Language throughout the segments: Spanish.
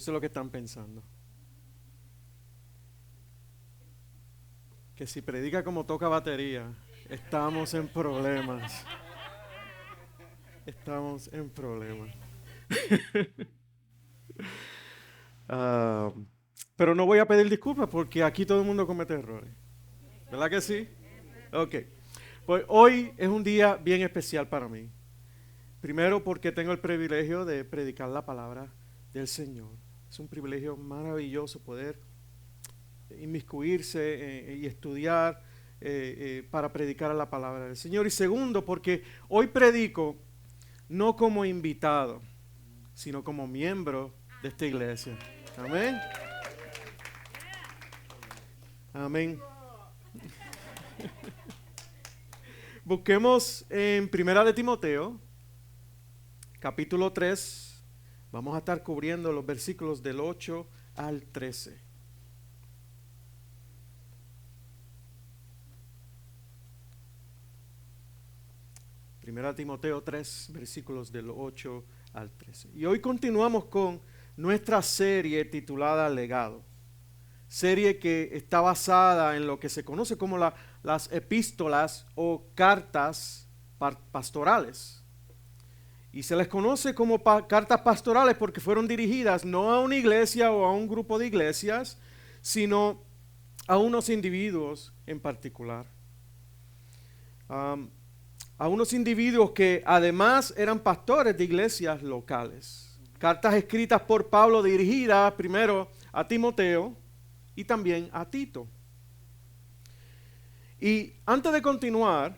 Yo sé lo que están pensando. Que si predica como toca batería, estamos en problemas. Estamos en problemas. Ah, pero no voy a pedir disculpas porque aquí todo el mundo comete errores. ¿Verdad que sí? Ok. Pues hoy es un día bien especial para mí. Primero porque tengo el privilegio de predicar la palabra del Señor. Es un privilegio maravilloso poder inmiscuirse y estudiar para predicar la palabra del Señor. Y segundo porque hoy predico no como invitado, sino como miembro de esta iglesia. Amén. Amén. Busquemos en Primera de Timoteo, capítulo 3. Vamos a estar cubriendo los versículos del 8 al 13. Primera de Timoteo 3, versículos del 8 al 13. Y hoy continuamos con nuestra serie titulada Legado. Serie que está basada en lo que se conoce como las epístolas o cartas pastorales. Y se les conoce como cartas pastorales porque fueron dirigidas no a una iglesia o a un grupo de iglesias, sino a unos individuos en particular. A unos individuos que además eran pastores de iglesias locales. Cartas escritas por Pablo dirigidas primero a Timoteo y también a Tito. Y antes de continuar,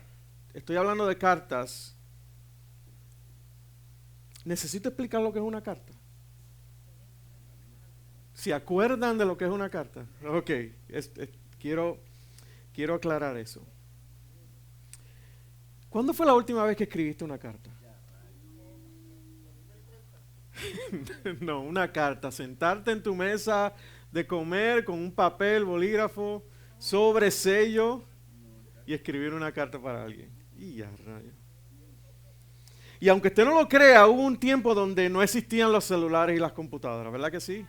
estoy hablando de cartas. ¿Necesito explicar lo que es una carta? ¿Se acuerdan de lo que es una carta? Ok, quiero aclarar eso. ¿Cuándo fue la última vez que escribiste una carta? No, una carta. Sentarte en tu mesa de comer con un papel, bolígrafo, sobre sello y escribir una carta para alguien. Y ya, rayo. Y aunque usted no lo crea, hubo un tiempo donde no existían los celulares y las computadoras, ¿verdad que sí?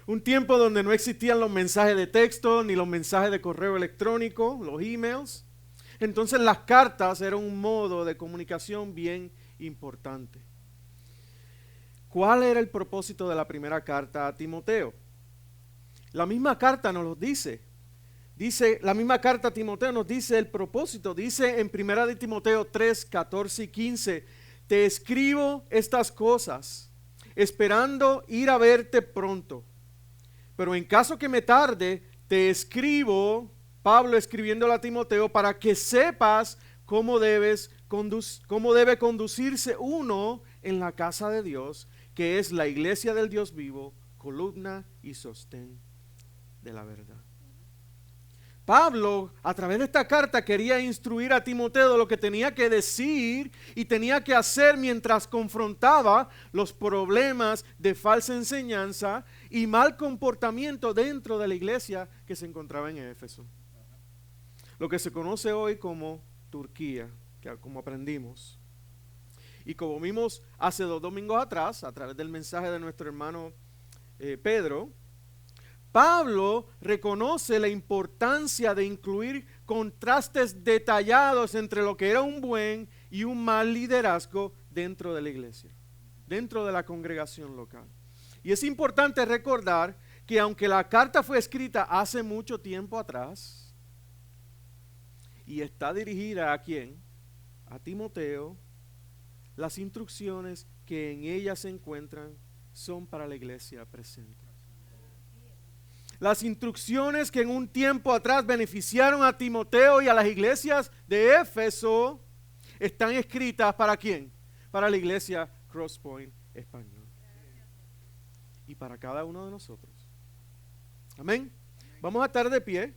Un tiempo donde no existían los mensajes de texto ni los mensajes de correo electrónico, los emails. Entonces las cartas eran un modo de comunicación bien importante. ¿Cuál era el propósito de la primera carta a Timoteo? La misma carta nos lo dice. La misma carta a Timoteo nos dice el propósito. Dice en 1 de Timoteo 3, 14 y 15, te escribo estas cosas, esperando ir a verte pronto. Pero en caso que me tarde, te escribo, Pablo escribiéndole a Timoteo, para que sepas cómo debe conducirse uno en la casa de Dios, que es la iglesia del Dios vivo, columna y sostén de la verdad. Pablo, a través de esta carta, quería instruir a Timoteo de lo que tenía que decir y tenía que hacer mientras confrontaba los problemas de falsa enseñanza y mal comportamiento dentro de la iglesia que se encontraba en Éfeso. Lo que se conoce hoy como Turquía, como aprendimos. Y como vimos hace 2 domingos atrás, a través del mensaje de nuestro hermano Pedro, Pablo reconoce la importancia de incluir contrastes detallados entre lo que era un buen y un mal liderazgo dentro de la iglesia, dentro de la congregación local. Y es importante recordar que aunque la carta fue escrita hace mucho tiempo atrás y está dirigida ¿a quién? A Timoteo, las instrucciones que en ella se encuentran son para la iglesia presente. Las instrucciones que en un tiempo atrás beneficiaron a Timoteo y a las iglesias de Éfeso están escritas ¿para quién? Para la iglesia Crosspoint Español. Y para cada uno de nosotros. Amén. Vamos a estar de pie.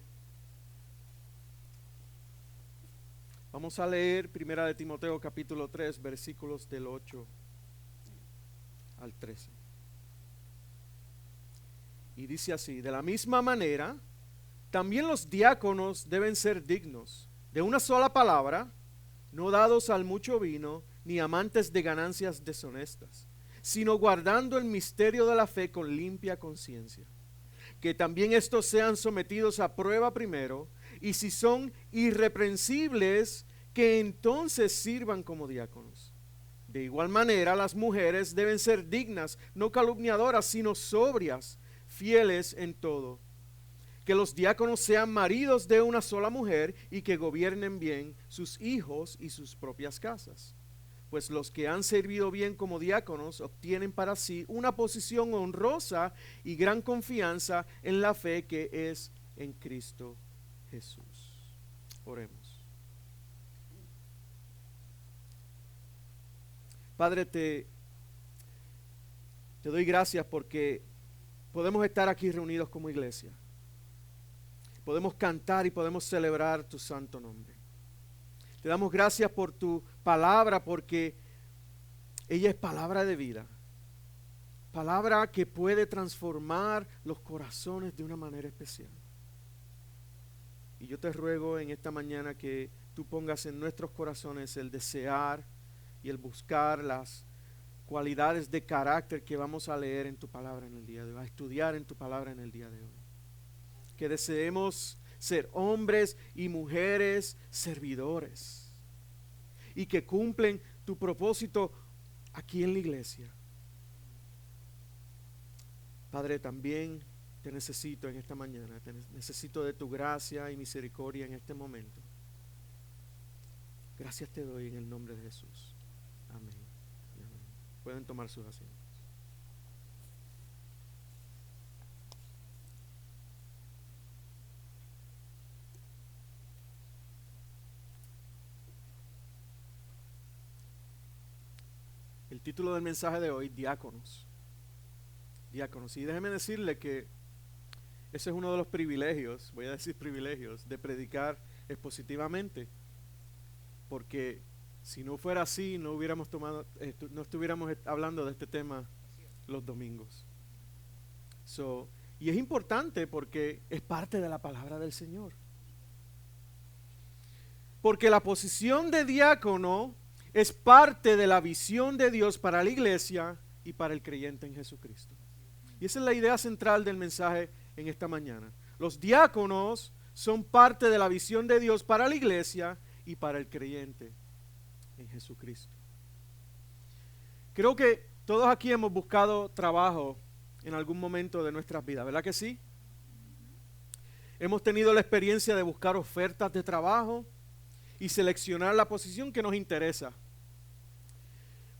Vamos a leer 1 de Timoteo capítulo 3, versículos del 8 al 13. Y dice así, de la misma manera, también los diáconos deben ser dignos de una sola palabra, no dados al mucho vino, ni amantes de ganancias deshonestas, sino guardando el misterio de la fe con limpia conciencia. Que también estos sean sometidos a prueba primero, y si son irreprensibles, que entonces sirvan como diáconos. De igual manera, las mujeres deben ser dignas, no calumniadoras, sino sobrias, fieles en todo. Que los diáconos sean maridos de una sola mujer y que gobiernen bien sus hijos y sus propias casas. Pues los que han servido bien como diáconos obtienen para sí una posición honrosa y gran confianza en la fe que es en Cristo Jesús. Oremos. Padre, te doy gracias porque podemos estar aquí reunidos como iglesia. Podemos cantar y podemos celebrar tu santo nombre. Te damos gracias por tu palabra, porque ella es palabra de vida. Palabra que puede transformar los corazones de una manera especial. Y yo te ruego en esta mañana que tú pongas en nuestros corazones el desear y el buscar las cualidades de carácter que vamos a leer en tu palabra en el día de hoy, a estudiar en tu palabra en el día de hoy. Que deseemos ser hombres y mujeres servidores y que cumplen tu propósito aquí en la iglesia. Padre, también te necesito en esta mañana, necesito de tu gracia y misericordia en este momento. Gracias te doy en el nombre de Jesús. Amén. Amén. Pueden tomar sus asientos. El título del mensaje de hoy, diáconos. Diáconos. Y déjeme decirle que ese es uno de los privilegios, voy a decir privilegios, de predicar expositivamente. Porque si no fuera así, no estuviéramos hablando de este tema los domingos. Y es importante porque es parte de la palabra del Señor. Porque la posición de diácono es parte de la visión de Dios para la iglesia y para el creyente en Jesucristo. Y esa es la idea central del mensaje en esta mañana. Los diáconos son parte de la visión de Dios para la iglesia y para el creyente en Jesucristo. Creo que todos aquí hemos buscado trabajo en algún momento de nuestras vidas, ¿verdad que sí? Hemos tenido la experiencia de buscar ofertas de trabajo y seleccionar la posición que nos interesa.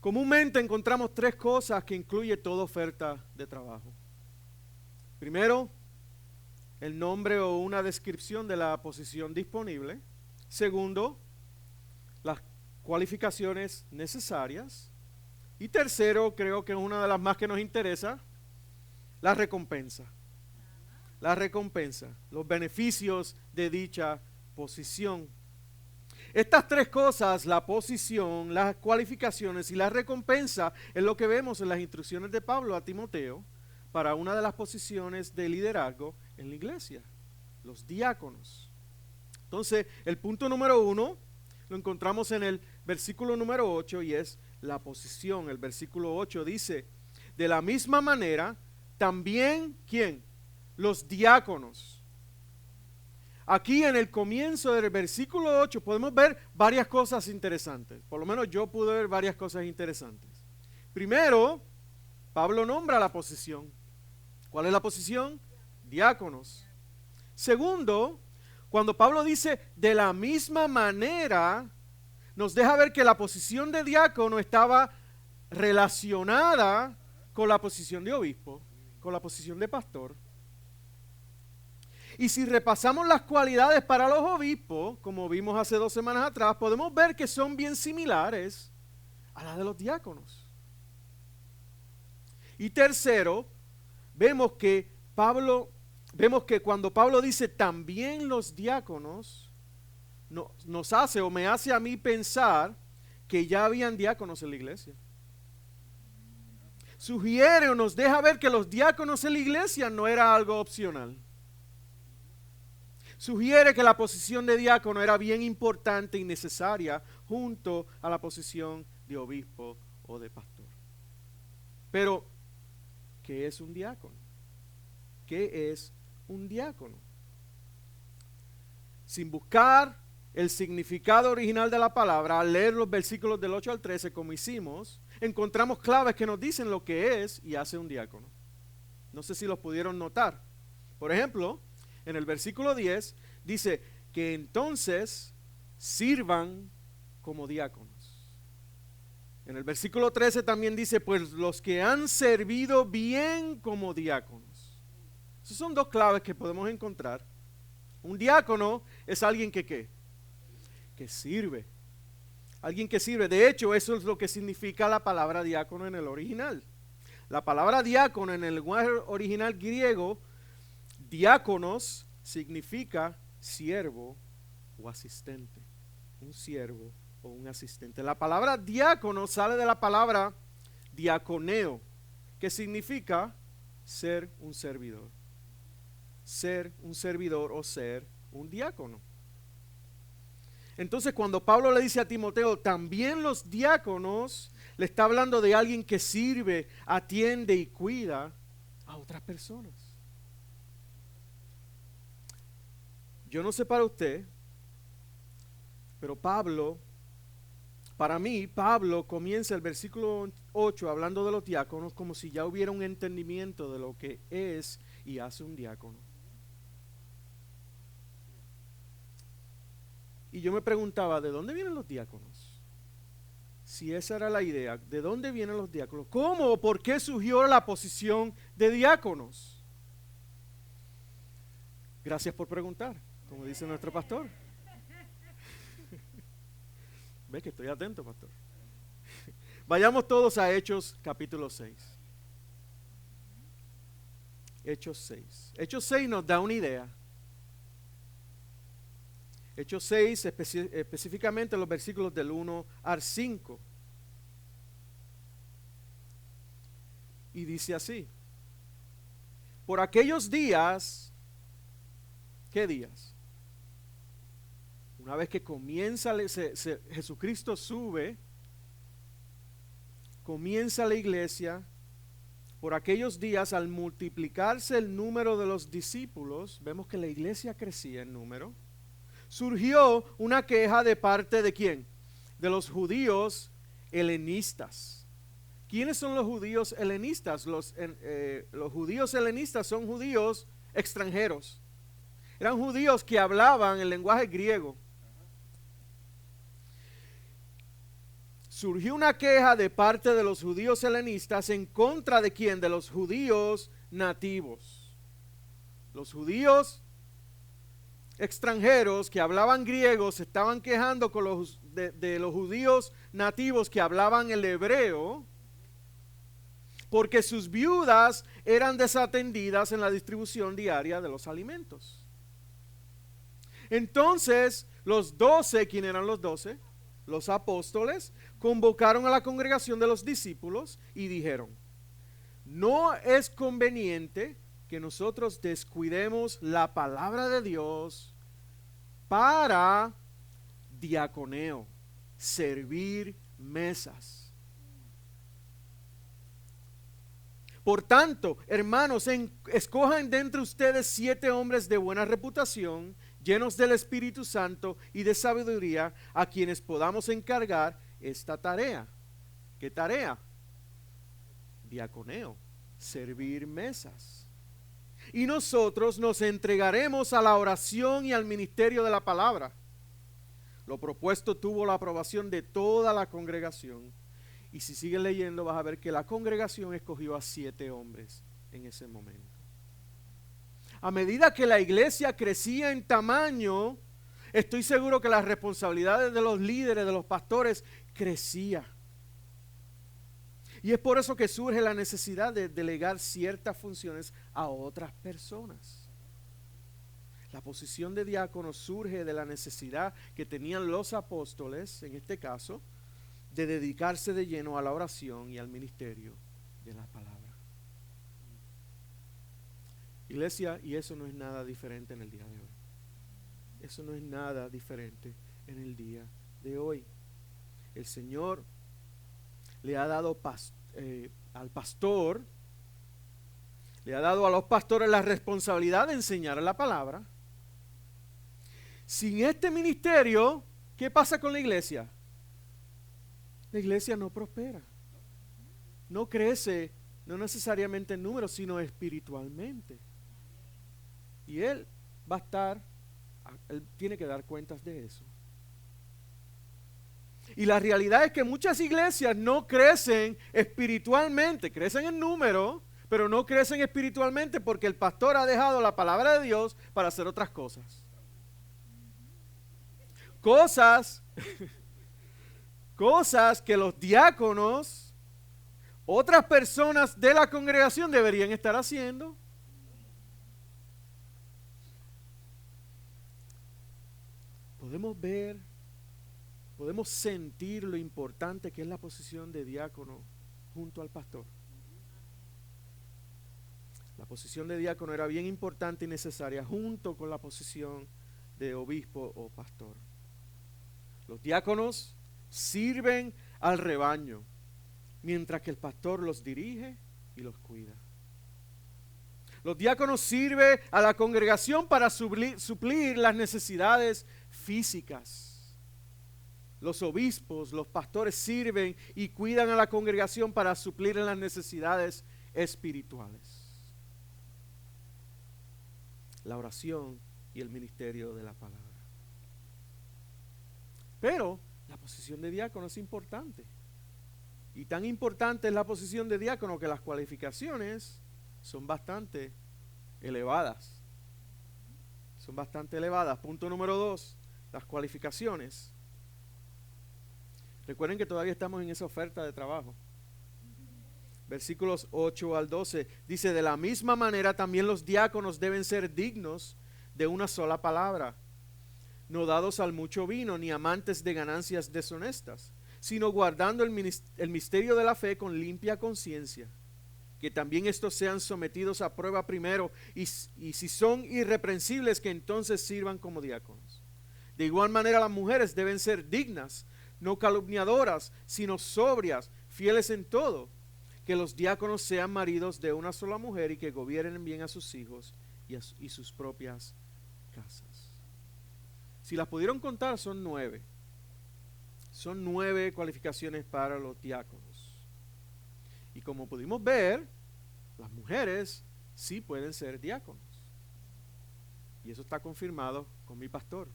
Comúnmente encontramos tres cosas que incluye toda oferta de trabajo. Primero, el nombre o una descripción de la posición disponible. Segundo, las cualificaciones necesarias. Y tercero, creo que es una de las más que nos interesa, la recompensa. La recompensa, los beneficios de dicha posición. Estas tres cosas, la posición, las cualificaciones y la recompensa, es lo que vemos en las instrucciones de Pablo a Timoteo para una de las posiciones de liderazgo en la iglesia, los diáconos. Entonces, el punto número 1 lo encontramos en el versículo número 8 y es la posición. El versículo 8 dice, de la misma manera, también, ¿quién? Los diáconos. Aquí en el comienzo del versículo 8 podemos ver varias cosas interesantes. Por lo menos yo pude ver varias cosas interesantes. Primero, Pablo nombra la posición. ¿Cuál es la posición? Diáconos. Segundo, cuando Pablo dice de la misma manera, nos deja ver que la posición de diácono estaba relacionada con la posición de obispo, con la posición de pastor. Y si repasamos las cualidades para los obispos, como vimos hace 2 semanas atrás, podemos ver que son bien similares a las de los diáconos. Y tercero, vemos que cuando Pablo dice también los diáconos, nos hace o me hace a mí pensar que ya habían diáconos en la iglesia. Sugiere o nos deja ver que los diáconos en la iglesia no era algo opcional. Sugiere que la posición de diácono era bien importante y necesaria junto a la posición de obispo o de pastor. Pero, ¿qué es un diácono? ¿Qué es un diácono? Sin buscar el significado original de la palabra, al leer los versículos del 8 al 13 como hicimos, encontramos claves que nos dicen lo que es y hace un diácono. No sé si los pudieron notar. Por ejemplo, en el versículo 10 dice que entonces sirvan como diáconos. En el versículo 13 también dice, pues los que han servido bien como diáconos. Esas son dos claves que podemos encontrar. Un diácono es alguien que ¿qué? Que sirve. Alguien que sirve. De hecho, eso es lo que significa la palabra diácono en el original. La palabra diácono en el lenguaje original griego, diáconos, significa siervo o asistente. Un siervo o un asistente. La palabra diácono sale de la palabra diaconeo, que significa ser un servidor. Ser un servidor o ser un diácono. Entonces, cuando Pablo le dice a Timoteo, también los diáconos, le está hablando de alguien que sirve, atiende y cuida a otras personas. Yo no sé para usted, pero para mí, Pablo comienza el versículo 8 hablando de los diáconos como si ya hubiera un entendimiento de lo que es y hace un diácono. Y yo me preguntaba, ¿de dónde vienen los diáconos? Si esa era la idea, ¿de dónde vienen los diáconos? ¿Cómo o por qué surgió la posición de diáconos? Gracias por preguntar, como dice nuestro pastor. Ve que estoy atento, pastor. Vayamos todos a Hechos capítulo 6. Hechos 6. Hechos 6 nos da una idea. Hechos 6, específicamente los versículos del 1 al 5. Y dice así: por aquellos días, ¿qué días? Una vez que comienza, Jesucristo sube, comienza la iglesia. Por aquellos días, al multiplicarse el número de los discípulos, vemos que la iglesia crecía en número. Surgió una queja de parte de ¿quién? De los judíos helenistas. ¿Quiénes son los judíos helenistas? Los judíos helenistas son judíos extranjeros. Eran judíos que hablaban el lenguaje griego. Surgió una queja de parte de los judíos helenistas en contra de ¿quién? De los judíos nativos. Los judíos extranjeros que hablaban griego se estaban quejando de los judíos nativos que hablaban el hebreo, porque sus viudas eran desatendidas en la distribución diaria de los alimentos. Entonces los 12, ¿quién eran los 12? Los apóstoles convocaron a la congregación de los discípulos y dijeron: no es conveniente que nosotros descuidemos la palabra de Dios para diaconeo, servir mesas. Por tanto, hermanos, escojan de entre ustedes 7 hombres de buena reputación, llenos del Espíritu Santo y de sabiduría, a quienes podamos encargar esta tarea. ¿Qué tarea? Diaconeo, servir mesas. Y nosotros nos entregaremos a la oración y al ministerio de la palabra. Lo propuesto tuvo la aprobación de toda la congregación. Y si sigues leyendo vas a ver que la congregación escogió a 7 hombres en ese momento. A medida que la iglesia crecía en tamaño, estoy seguro que las responsabilidades de los líderes, de los pastores, crecía. Y es por eso que surge la necesidad de delegar ciertas funciones a otras personas. La posición de diácono surge de la necesidad que tenían los apóstoles, en este caso, de dedicarse de lleno a la oración y al ministerio de la palabra. Iglesia, y eso no es nada diferente en el día de hoy. Eso no es nada diferente en el día de hoy. El Señor le ha dado al pastor, le ha dado a los pastores la responsabilidad de enseñar la palabra. Sin este ministerio, ¿qué pasa con la iglesia? La iglesia no prospera, no crece, no necesariamente en números, sino espiritualmente. Y él tiene que dar cuentas de eso. Y la realidad es que muchas iglesias no crecen espiritualmente, crecen en número, pero no crecen espiritualmente porque el pastor ha dejado la palabra de Dios para hacer otras cosas. Cosas que los diáconos, otras personas de la congregación deberían estar haciendo. Podemos sentir lo importante que es la posición de diácono junto al pastor. La posición de diácono era bien importante y necesaria junto con la posición de obispo o pastor. Los diáconos sirven al rebaño, mientras que el pastor los dirige y los cuida. Los diáconos sirven a la congregación para suplir las necesidades físicas. Los obispos, los pastores sirven y cuidan a la congregación para suplir las necesidades espirituales. La oración y el ministerio de la palabra. Pero la posición de diácono es importante. Y tan importante es la posición de diácono que las cualificaciones son bastante elevadas. Punto número 2, las cualificaciones. Recuerden que todavía estamos en esa oferta de trabajo. Versículos 8 al 12 dice: de la misma manera también los diáconos deben ser dignos de una sola palabra, no dados al mucho vino, ni amantes de ganancias deshonestas, sino guardando el misterio de la fe con limpia conciencia. Que también estos sean sometidos a prueba primero, y si son irreprensibles, que entonces sirvan como diáconos. De igual manera las mujeres deben ser dignas, no calumniadoras, sino sobrias, fieles en todo. Que los diáconos sean maridos de una sola mujer y que gobiernen bien a sus hijos y sus propias casas. Si las pudieron contar, son 9. Son 9 cualificaciones para los diáconos. Y como pudimos ver, las mujeres sí pueden ser diáconos. Y eso está confirmado con mi pastor.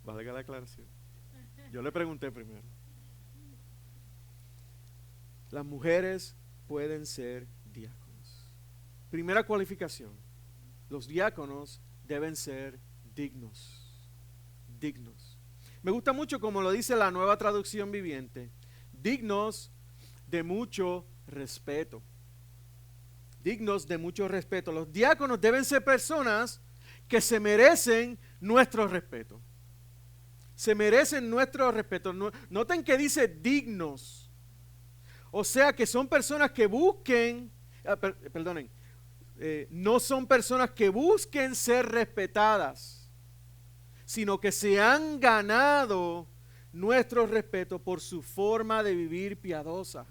Valga la aclaración. Yo le pregunté primero. Las mujeres pueden ser diáconos. Primera cualificación: los diáconos deben ser dignos. Dignos. Me gusta mucho como lo dice la Nueva Traducción Viviente. Dignos de mucho respeto. Dignos de mucho respeto. Los diáconos deben ser personas que se merecen nuestro respeto. Se merecen nuestro respeto. Noten que dice dignos. O sea que son personas que busquen, no son personas que busquen ser respetadas, sino que se han ganado nuestro respeto por su forma de vivir piadosa.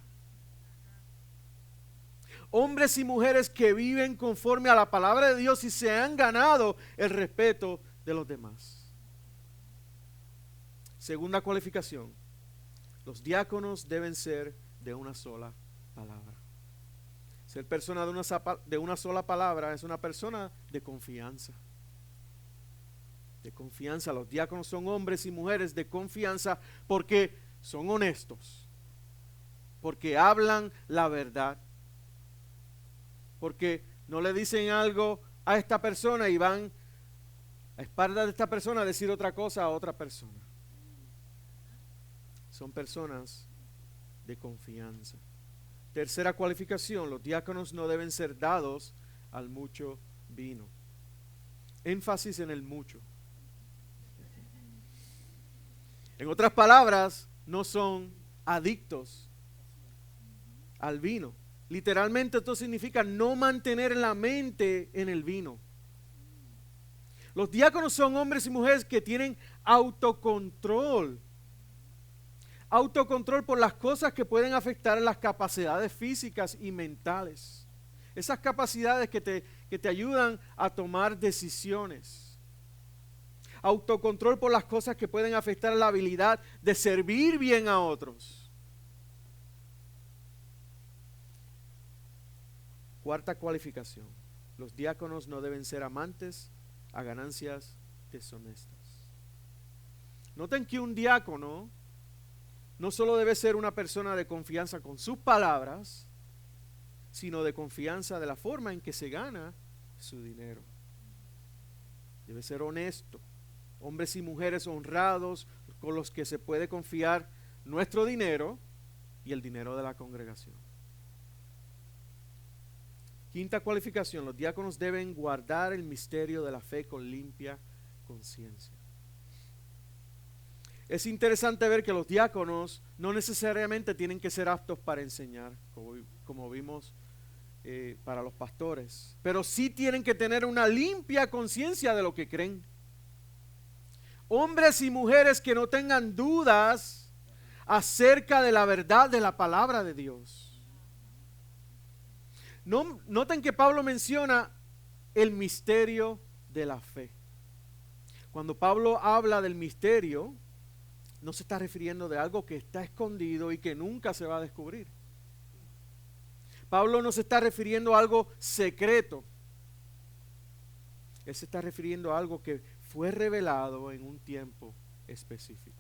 Hombres y mujeres que viven conforme a la palabra de Dios y se han ganado el respeto de los demás. Segunda cualificación: los diáconos deben ser de una sola palabra. Ser persona de una sola palabra es una persona de confianza. De confianza. Los diáconos son hombres y mujeres de confianza porque son honestos, porque hablan la verdad, porque no le dicen algo a esta persona y van a espaldas de esta persona a decir otra cosa a otra persona. Son personas de confianza. Tercera cualificación: los diáconos no deben ser dados al mucho vino. Énfasis en el mucho. En otras palabras, no son adictos al vino. Literalmente esto significa no mantener la mente en el vino. Los diáconos son hombres y mujeres que tienen autocontrol Autocontrol por las cosas que pueden afectar las capacidades físicas y mentales. Esas capacidades que te ayudan a tomar decisiones. Autocontrol por las cosas que pueden afectar la habilidad de servir bien a otros. Cuarta cualificación. Los diáconos no deben ser amantes a ganancias deshonestas. Noten que un diácono no solo debe ser una persona de confianza con sus palabras, sino de confianza de la forma en que se gana su dinero. Debe ser honesto. Hombres y mujeres honrados con los que se puede confiar nuestro dinero y el dinero de la congregación. Quinta cualificación, los diáconos deben guardar el misterio de la fe con limpia conciencia. Es interesante ver que los diáconos no necesariamente tienen que ser aptos para enseñar, como vimos para los pastores, pero sí tienen que tener una limpia conciencia de lo que creen. Hombres y mujeres que no tengan dudas acerca de la verdad de la palabra de Dios. Noten que Pablo menciona el misterio de la fe. Cuando Pablo habla del misterio, no se está refiriendo de algo que está escondido y que nunca se va a descubrir. Pablo no se está refiriendo a algo secreto. Él se está refiriendo a algo que fue revelado en un tiempo específico.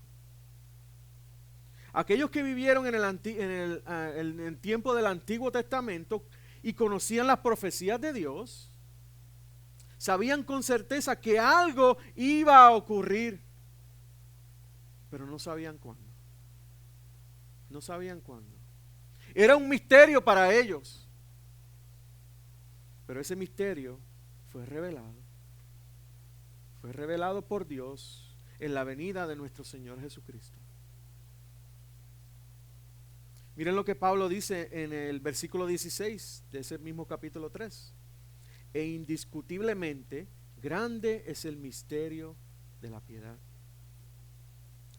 Aquellos que vivieron en el tiempo del Antiguo Testamento y conocían las profecías de Dios, sabían con certeza que algo iba a ocurrir, pero no sabían cuándo. No sabían cuándo. Era un misterio para ellos, pero ese misterio fue revelado. Fue revelado por Dios en la venida de nuestro Señor Jesucristo. Miren lo que Pablo dice en el versículo 16 de ese mismo capítulo 3. E indiscutiblemente grande es el misterio de la piedad.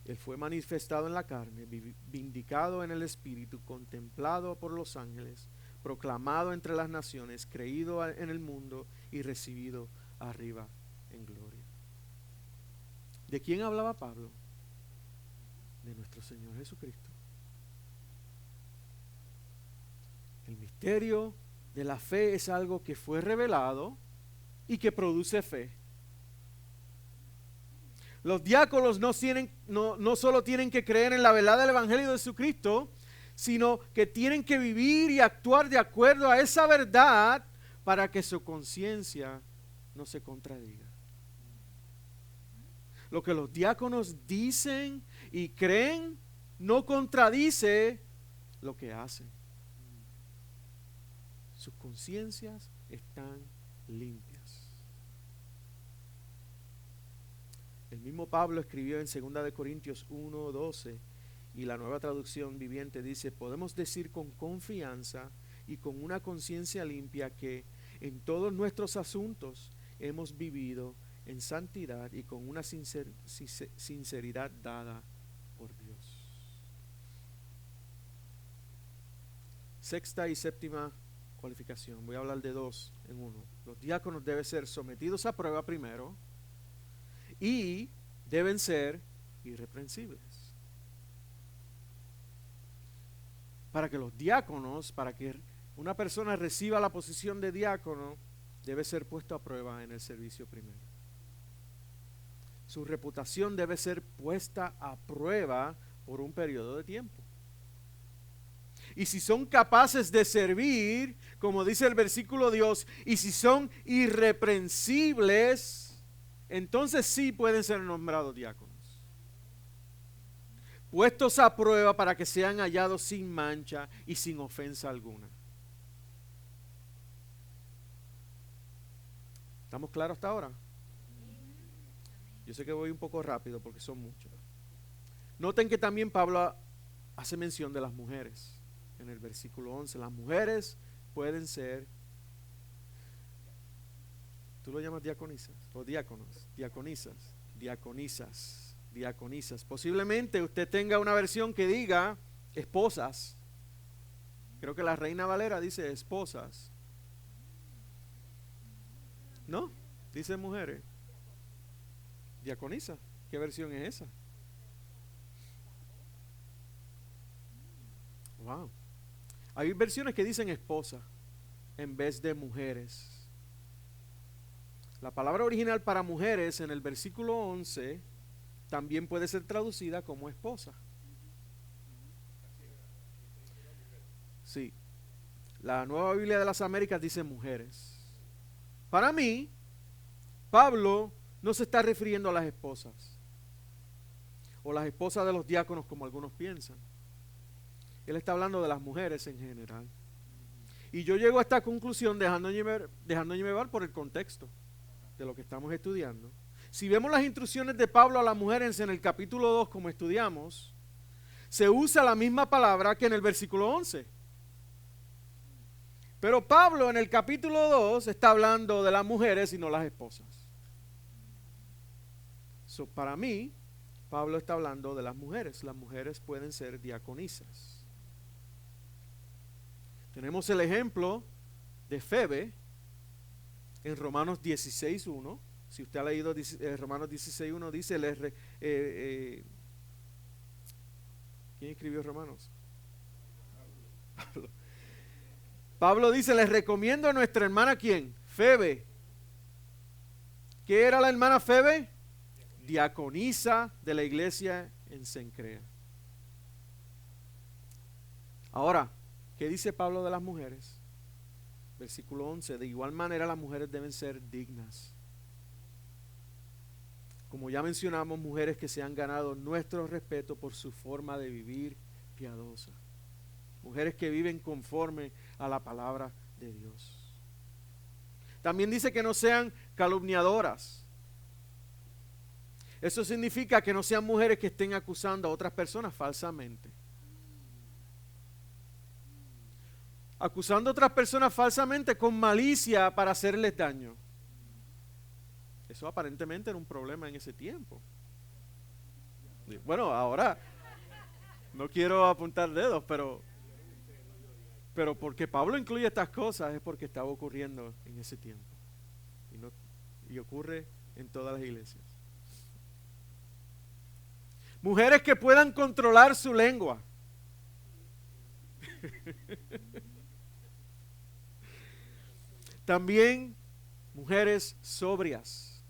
Él fue manifestado en la carne, vindicado en el Espíritu, contemplado por los ángeles, proclamado entre las naciones, creído en el mundo y recibido arriba en gloria. ¿De quién hablaba Pablo? De nuestro Señor Jesucristo. El misterio de la fe es algo que fue revelado y que produce fe. Los diáconos no solo tienen que creer en la verdad del Evangelio de Jesucristo, sino que tienen que vivir y actuar de acuerdo a esa verdad para que su conciencia no se contradiga. Lo que los diáconos dicen y creen no contradice lo que hacen. Sus conciencias están limpias. El mismo Pablo escribió en 2 Corintios 1:12 y la Nueva Traducción Viviente dice: podemos decir con confianza y con una conciencia limpia que en todos nuestros asuntos hemos vivido en santidad y con una sinceridad dada por Dios. Sexta y séptima cualificación. Voy a hablar de dos en uno. Los diáconos deben ser sometidos a prueba primero y deben ser irreprensibles. Para que los diáconos, para que una persona reciba la posición de diácono, debe ser puesto a prueba en el servicio primero. Su reputación debe ser puesta a prueba por un periodo de tiempo. Y si son capaces de servir, como dice el versículo 2, y si son irreprensibles, entonces sí pueden ser nombrados diáconos. Puestos a prueba para que sean hallados sin mancha y sin ofensa alguna. ¿Estamos claros hasta ahora? Yo sé que voy un poco rápido porque son muchos. Noten que también Pablo hace mención de las mujeres. En el versículo 11, las mujeres pueden ser, ¿tú lo llamas diaconisas? O diáconos, diaconisas, diaconisas. Posiblemente usted tenga una versión que diga esposas. Creo que la Reina Valera dice esposas. ¿No? Dice mujeres. Diaconisa. ¿Qué versión es esa? Wow. Hay versiones que dicen esposa en vez de mujeres. La palabra original para mujeres en el versículo 11 también puede ser traducida como esposa. Sí. La Nueva Biblia de las Américas dice mujeres. Para mí, Pablo no se está refiriendo a las esposas o las esposas de los diáconos como algunos piensan. Él está hablando de las mujeres en general. Y yo llego a esta conclusión dejándome llevar por el contexto de lo que estamos estudiando. Si vemos las instrucciones de Pablo a las mujeres en el capítulo 2 como estudiamos, se usa la misma palabra que en el versículo 11. Pero Pablo en el capítulo 2 está hablando de las mujeres y no las esposas. Para mí, Pablo está hablando de las mujeres. Las mujeres pueden ser diaconisas. Tenemos el ejemplo de Febe en Romanos 16:1. Si usted ha leído Romanos 16:1, dice, ¿quién escribió Romanos? Pablo dice, les recomiendo a nuestra hermana, ¿quién? Febe. ¿Qué era la hermana Febe? Diaconisa de la iglesia en Cencrea. Ahora, ¿qué dice Pablo de las mujeres? Versículo 11, de igual manera las mujeres deben ser dignas. Como ya mencionamos, mujeres que se han ganado nuestro respeto por su forma de vivir piadosa. Mujeres que viven conforme a la palabra de Dios. También dice que no sean calumniadoras. Eso significa que no sean mujeres que estén acusando a otras personas falsamente. Acusando a otras personas falsamente con malicia para hacerles daño. Eso aparentemente era un problema en ese tiempo. Bueno, ahora no quiero apuntar dedos, pero porque Pablo incluye estas cosas es porque estaba ocurriendo en ese tiempo. Y ocurre en todas las iglesias. Mujeres que puedan controlar su lengua. También mujeres sobrias.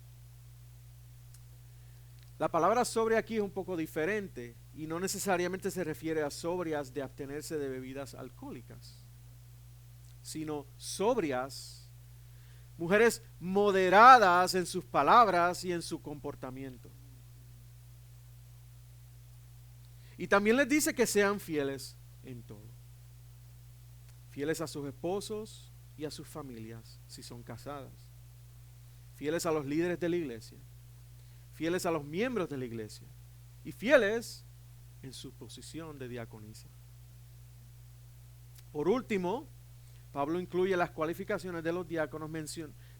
La palabra sobria aquí es un poco diferente y no necesariamente se refiere a sobrias de abstenerse de bebidas alcohólicas, sino sobrias, mujeres moderadas en sus palabras y en su comportamiento. Y también les dice que sean fieles en todo. Fieles a sus esposos y a sus familias, si son casadas. Fieles a los líderes de la iglesia. Fieles a los miembros de la iglesia. Y fieles en su posición de diaconisa. Por último, Pablo incluye las cualificaciones de los diáconos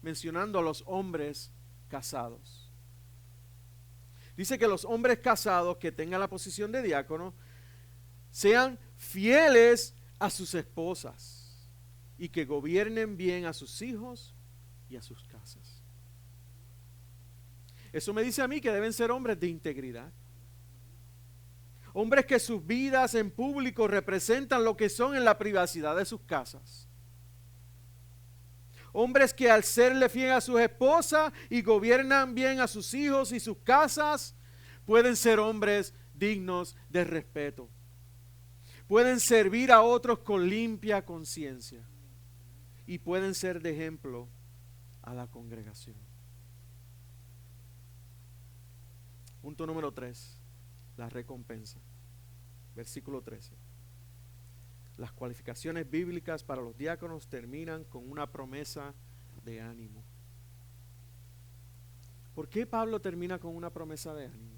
mencionando a los hombres casados. Dice que los hombres casados que tengan la posición de diácono sean fieles a sus esposas y que gobiernen bien a sus hijos y a sus casas. Eso me dice a mí que deben ser hombres de integridad. Hombres que sus vidas en público representan lo que son en la privacidad de sus casas. Hombres que al serle fiel a sus esposas y gobiernan bien a sus hijos y sus casas, pueden ser hombres dignos de respeto. Pueden servir a otros con limpia conciencia. Y pueden ser de ejemplo a la congregación. Punto número 3, la recompensa. Versículo 13. Las cualificaciones bíblicas para los diáconos terminan con una promesa de ánimo. ¿Por qué Pablo termina con una promesa de ánimo?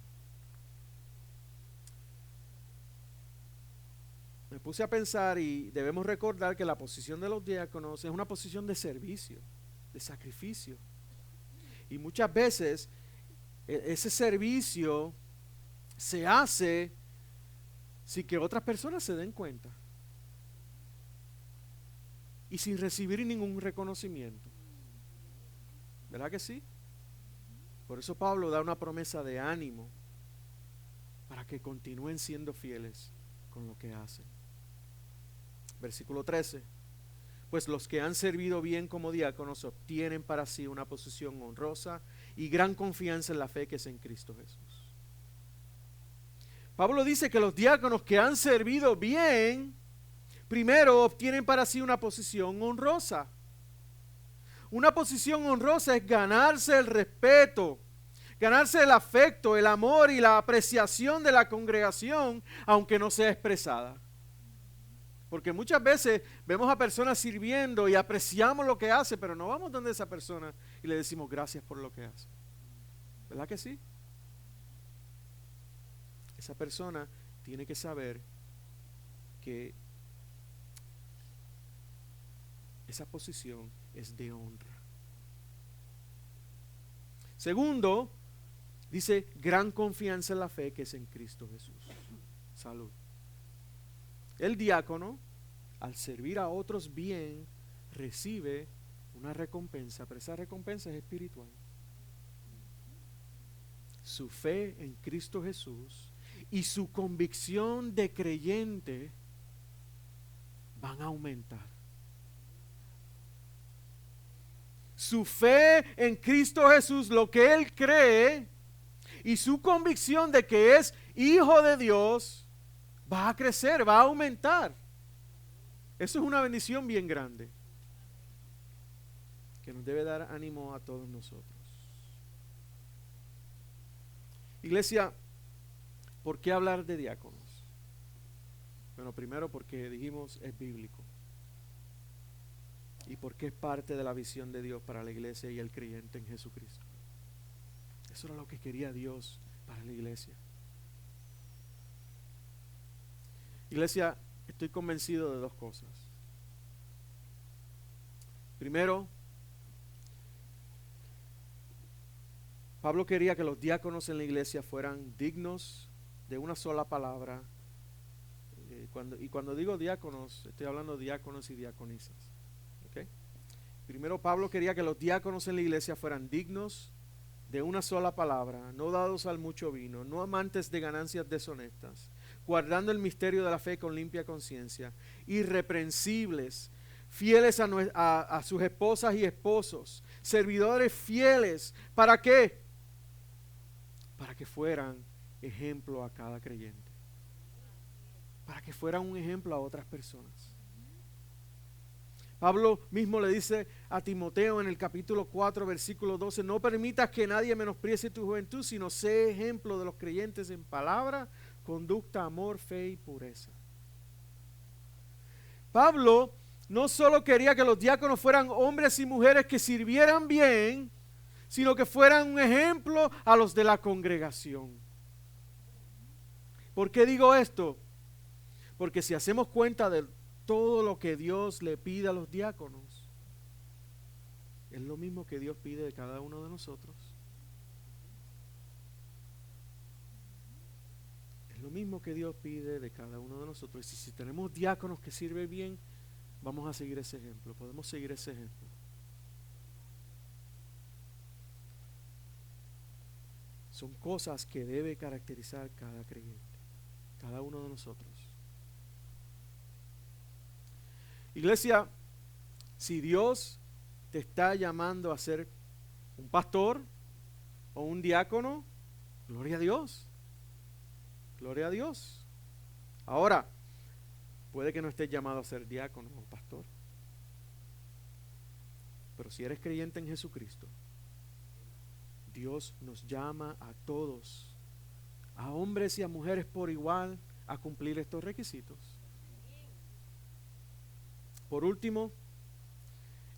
Me puse a pensar y debemos recordar que la posición de los diáconos es una posición de servicio, de sacrificio. Y muchas veces ese servicio se hace sin que otras personas se den cuenta y sin recibir ningún reconocimiento. ¿Verdad que sí? Por eso Pablo da una promesa de ánimo para que continúen siendo fieles con lo que hacen. Versículo 13. Pues los que han servido bien como diáconos obtienen para sí una posición honrosa y gran confianza en la fe que es en Cristo Jesús. Pablo dice que los diáconos que han servido bien, primero obtienen para sí una posición honrosa. Una posición honrosa es ganarse el respeto, ganarse el afecto, el amor y la apreciación de la congregación, aunque no sea expresada. Porque muchas veces vemos a personas sirviendo y apreciamos lo que hace, pero no vamos donde esa persona y le decimos gracias por lo que hace. ¿Verdad que sí? Esa persona tiene que saber que esa posición es de honra. Segundo, dice gran confianza en la fe que es en Cristo Jesús. Salud. El diácono, al servir a otros bien, recibe una recompensa, pero esa recompensa es espiritual. Su fe en Cristo Jesús y su convicción de creyente van a aumentar. Su fe en Cristo Jesús, lo que él cree y su convicción de que es hijo de Dios, va a crecer, va a aumentar. Eso es una bendición bien grande que nos debe dar ánimo a todos nosotros. Iglesia, ¿por qué hablar de diáconos? Bueno, primero porque dijimos es bíblico y porque es parte de la visión de Dios para la iglesia y el creyente en Jesucristo. Eso era lo que quería Dios para la iglesia. Iglesia, estoy convencido de dos cosas. Primero, Pablo quería que los diáconos en la iglesia fueran dignos de una sola palabra. Cuando digo diáconos, estoy hablando de diáconos y diaconisas. ¿Okay? Primero, Pablo quería que los diáconos en la iglesia fueran dignos de una sola palabra, no dados al mucho vino, no amantes de ganancias deshonestas, guardando el misterio de la fe con limpia conciencia, irreprensibles, fieles a sus esposas y esposos, servidores fieles. ¿Para qué? Para que fueran ejemplo a cada creyente, para que fueran un ejemplo a otras personas. Pablo mismo le dice a Timoteo en el capítulo 4, versículo 12, no permitas que nadie menosprecie tu juventud, sino sé ejemplo de los creyentes en palabra, conducta, amor, fe y pureza. Pablo no solo quería que los diáconos fueran hombres y mujeres que sirvieran bien, sino que fueran un ejemplo a los de la congregación. ¿Por qué digo esto? Porque si hacemos cuenta de todo lo que Dios le pide a los diáconos, es lo mismo que Dios pide de cada uno de nosotros. Es lo mismo que Dios pide de cada uno de nosotros. Y si tenemos diáconos que sirven bien, vamos a seguir ese ejemplo. Podemos seguir ese ejemplo. Son cosas que debe caracterizar cada creyente, cada uno de nosotros. Iglesia, si Dios te está llamando a ser un pastor o un diácono, gloria a Dios. Gloria a Dios. Ahora, puede que no estés llamado a ser diácono o pastor, pero si eres creyente en Jesucristo, Dios nos llama a todos, a hombres y a mujeres por igual, a cumplir estos requisitos. Por último,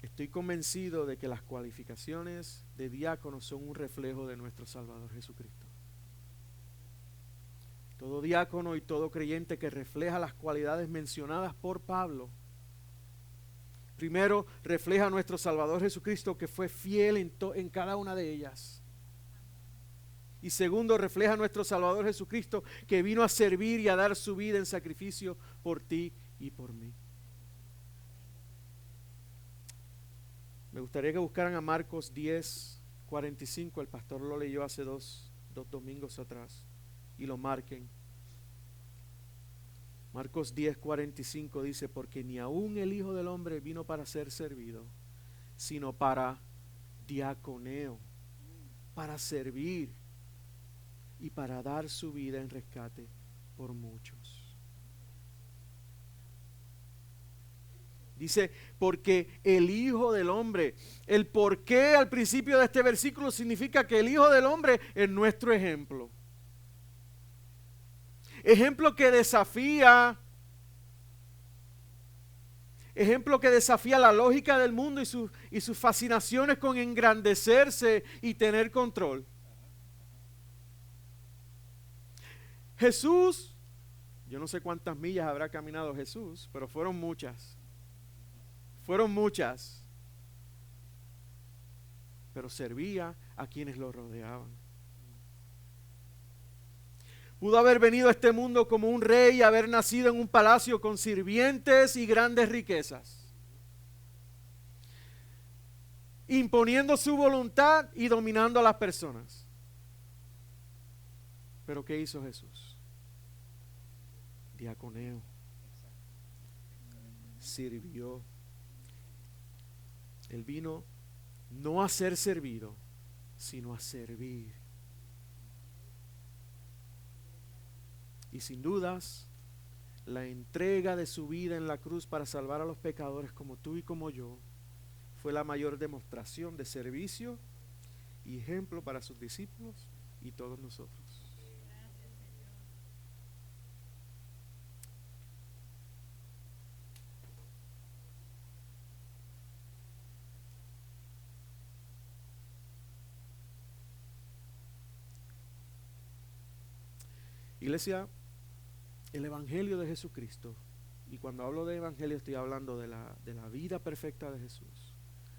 estoy convencido de que las cualificaciones de diácono son un reflejo de nuestro Salvador Jesucristo. Todo diácono y todo creyente que refleja las cualidades mencionadas por Pablo, primero refleja a nuestro Salvador Jesucristo, que fue fiel en cada una de ellas. Y segundo, refleja a nuestro Salvador Jesucristo, que vino a servir y a dar su vida en sacrificio por ti y por mí. Me gustaría que buscaran a Marcos 10:45. El pastor lo leyó hace dos domingos atrás. Y lo marquen. Marcos 10:45 dice: porque ni aun el Hijo del Hombre vino para ser servido, sino para diaconeo, para servir y para dar su vida en rescate por muchos. Dice, porque el Hijo del Hombre, el porqué al principio de este versículo significa que el Hijo del Hombre es nuestro ejemplo. Ejemplo que desafía la lógica del mundo y sus fascinaciones con engrandecerse y tener control. Jesús, yo no sé cuántas millas habrá caminado Jesús, pero fueron muchas. Pero servía a quienes lo rodeaban. Pudo haber venido a este mundo como un rey y haber nacido en un palacio con sirvientes y grandes riquezas, imponiendo su voluntad y dominando a las personas. Pero ¿qué hizo Jesús? Diaconeo. Sirvió. Él vino no a ser servido, sino a servir. Y sin dudas, la entrega de su vida en la cruz para salvar a los pecadores como tú y como yo fue la mayor demostración de servicio y ejemplo para sus discípulos y todos nosotros. Iglesia, el Evangelio de Jesucristo, y cuando hablo de Evangelio estoy hablando de la vida perfecta de Jesús,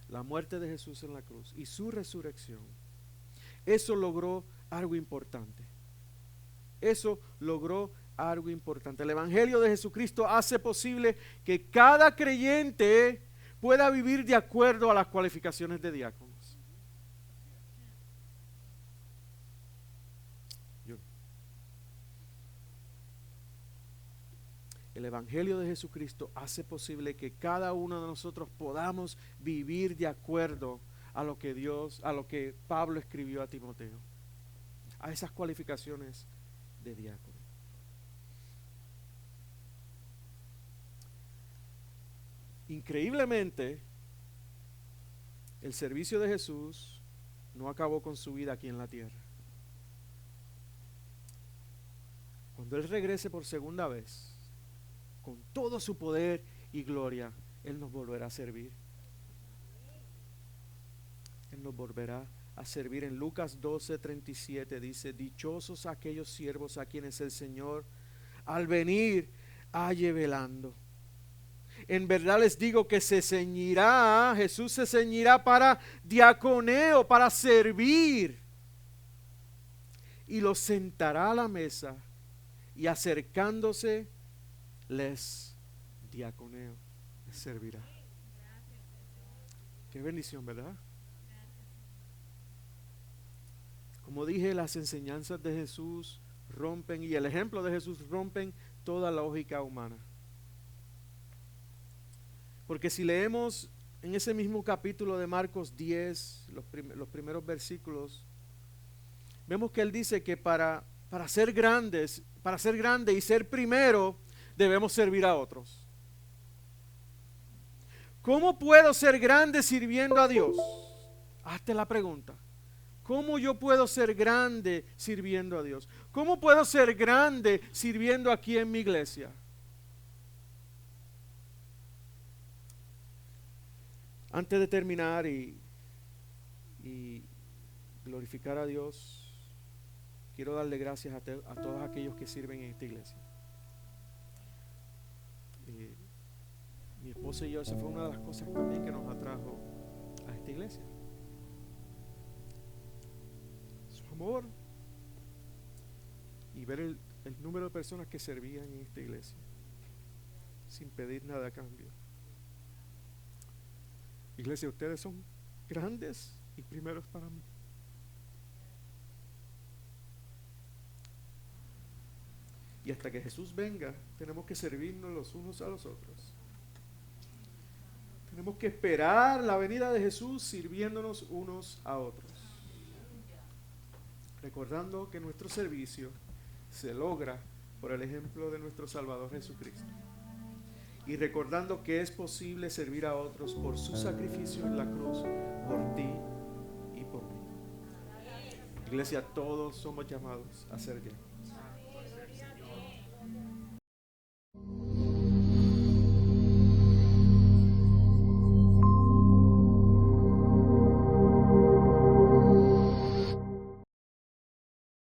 la muerte de Jesús en la cruz y su resurrección. Eso logró algo importante. El Evangelio de Jesucristo hace posible que cada creyente pueda vivir de acuerdo a las cualificaciones de diáconos. El Evangelio de Jesucristo hace posible que cada uno de nosotros podamos vivir de acuerdo a lo que Pablo escribió a Timoteo, a esas cualificaciones de diácono. Increíblemente, el servicio de Jesús no acabó con su vida aquí en la tierra. Cuando Él regrese por segunda vez, con todo su poder y gloria, Él nos volverá a servir. Él nos volverá a servir. En Lucas 12:37 dice: dichosos aquellos siervos a quienes el Señor al venir halle velando. En verdad les digo que Jesús se ceñirá para diaconeo, para servir, y los sentará a la mesa, y acercándose les diaconeo, les servirá. Qué bendición, ¿verdad? Como dije, las enseñanzas de Jesús rompen, y el ejemplo de Jesús rompen toda lógica humana. Porque si leemos en ese mismo capítulo de Marcos 10, los primeros versículos, vemos que Él dice que para ser grande y ser primero, debemos servir a otros. ¿Cómo puedo ser grande sirviendo a Dios? Hazte la pregunta. ¿Cómo yo puedo ser grande sirviendo a Dios? ¿Cómo puedo ser grande sirviendo aquí en mi iglesia? Antes de terminar y glorificar a Dios, quiero darle gracias a todos aquellos que sirven en esta iglesia. Mi esposa y yo, esa fue una de las cosas también que nos atrajo a esta iglesia. Su amor, y ver el número de personas que servían en esta iglesia sin pedir nada a cambio. Iglesia, ustedes son grandes y primeros para mí. Y hasta que Jesús venga, tenemos que servirnos los unos a los otros. Tenemos que esperar la venida de Jesús sirviéndonos unos a otros. Recordando que nuestro servicio se logra por el ejemplo de nuestro Salvador Jesucristo. Y recordando que es posible servir a otros por su sacrificio en la cruz, por ti y por mí. Iglesia, todos somos llamados a ser llenos.